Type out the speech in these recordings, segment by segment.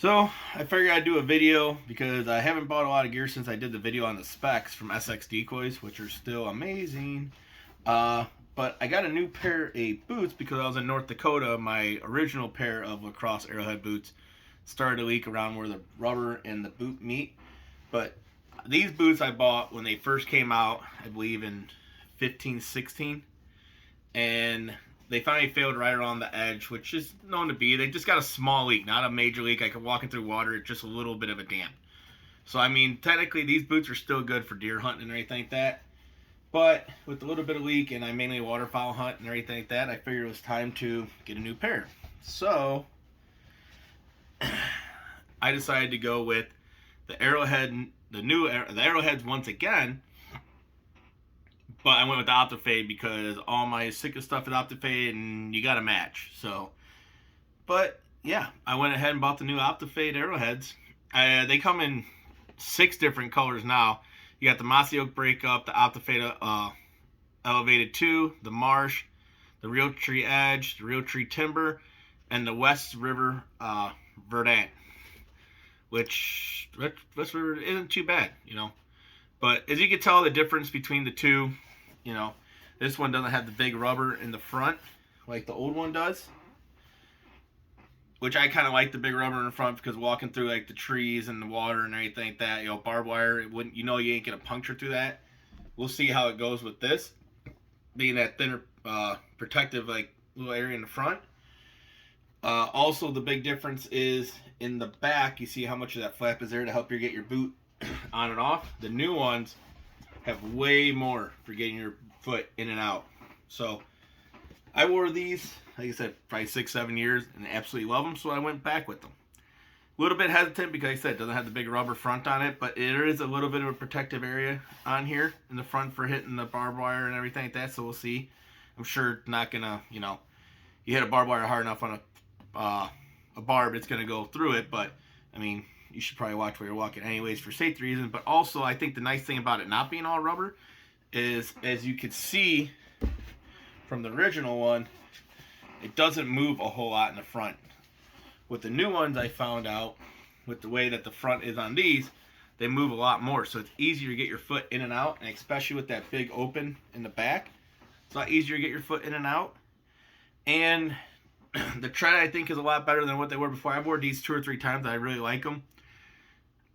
So I figured I'd do a video because I haven't bought a lot of gear since I did the video on the specs from SX Decoys, which are still amazing. But I got a new pair of boots because I was in North Dakota. My original pair of lacrosse arrowhead boots started to leak around where the rubber and the boot meet. But these boots I bought when they first came out, I believe in 15, 16, and they finally failed right around the edge, which is known to be. They just got a small leak, not a major leak. I could walk through water, it's just a little bit of a damp. So I mean, technically these boots are still good for deer hunting and everything like that. But with a little bit of leak, and I mainly waterfowl hunt and everything like that, I figured it was time to get a new pair. So I decided to go with the Arrowhead, the Arrowheads once again. But I went with the Optifade because all my sickest stuff is Optifade, and you got to match. So, but yeah, I went ahead and bought the new Optifade Arrowheads. They come in 6 different colors now. You got the Mossy Oak Breakup, the Optifade Elevated 2, the Marsh, the Real Tree Edge, the Real Tree Timber, and the West River Verdant. Which West River isn't too bad, you know. But as you can tell, the difference between the two, you know, this one doesn't have the big rubber in the front like the old one does. Which I kind of like the big rubber in the front because walking through like the trees and the water and everything like that, you know, barbed wire, it wouldn't, you ain't gonna puncture through that. We'll see how it goes with this, being that thinner, protective like little area in the front. Also, the big difference is in the back. You see how much of that flap is there to help you get your boot on and off. The new ones have way more for getting your foot in and out. So I wore these, like I said, probably 6-7 years and absolutely love them, so I went back with them. A little bit hesitant because, like I said, it doesn't have the big rubber front on it, but there is a little bit of a protective area on here in the front for hitting the barbed wire and everything like that, so we'll see. I'm sure it's not gonna, you hit a barbed wire hard enough on a barb, it's gonna go through it, but I mean, you should probably watch where you're walking anyways for safety reasons. But also, I think the nice thing about it not being all rubber is, as you can see from the original one, it doesn't move a whole lot in the front. With the new ones, I found out, with the way that the front is on these, they move a lot more. So it's easier to get your foot in and out, and especially with that big open in the back, it's a lot easier to get your foot in and out. And the tread, I think, is a lot better than what they were before. I wore these 2 or 3 times. I really like them.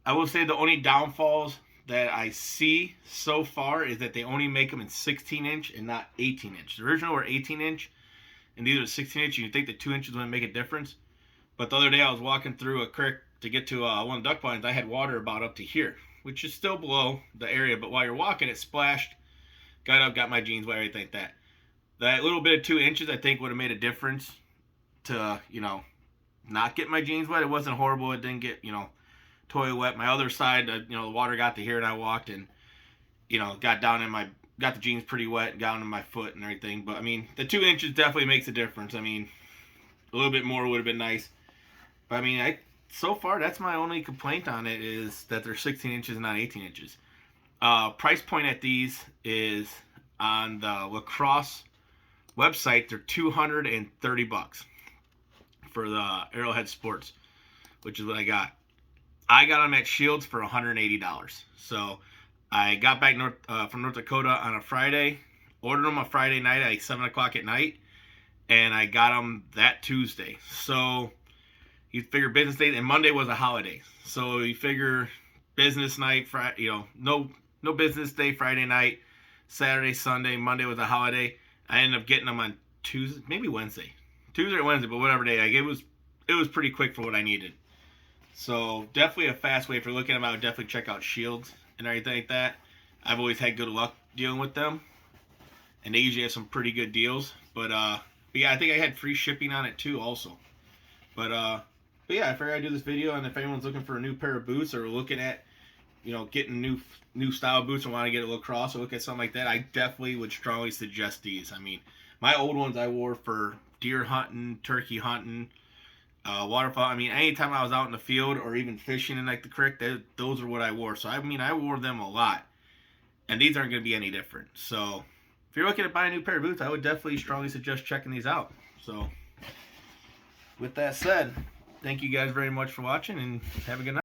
I will say the only downfalls that I see so far is that they only make them in 16-inch and not 18-inch. The original were 18-inch, and these are 16-inch, and you think the 2 inches wouldn't make a difference. But the other day I was walking through a creek to get to one of the duck blinds. I had water about up to here, which is still below the area, but while you're walking, it splashed. Got up, got my jeans wet, everything like that. That little bit of 2 inches, I think, would have made a difference to, not get my jeans wet. It wasn't horrible. It didn't get, totally wet. My other side, the water got to here, and I walked and, got the jeans pretty wet and got into my foot and everything. But I mean, the 2 inches definitely makes a difference. I mean, a little bit more would have been nice. But I mean, so far that's my only complaint on it, is that they're 16 inches and not 18 inches. Price point at these is on the lacrosse website. They're $230 for the Arrowhead Sports, which is what I got. I got them at Shields for $180. So I got back from North Dakota on a Friday, ordered them a Friday night at like 7 o'clock at night, and I got them that Tuesday. So you figure business day, and Monday was a holiday. So you figure business night, Friday, no business day Friday night, Saturday, Sunday, Monday was a holiday. I ended up getting them on Tuesday, maybe Wednesday. Tuesday or Wednesday, but whatever day. Like, it was pretty quick for what I needed. So definitely a fast way. If you're looking at them, I would definitely check out Shields and everything like that. I've always had good luck dealing with them, and they usually have some pretty good deals. But yeah, I think I had free shipping on it too also. But yeah, I figured I'd do this video, and if anyone's looking for a new pair of boots or looking at, getting new style boots and want to get a lacrosse or look at something like that, I definitely would strongly suggest these. I mean, my old ones I wore for deer hunting, turkey hunting, waterfowl. I mean, anytime I was out in the field or even fishing in like the creek, those are what I wore. So I mean, I wore them a lot, and these aren't going to be any different. So if you're looking to buy a new pair of boots, I would definitely strongly suggest checking these out. So with that said, thank you guys very much for watching, and have a good night.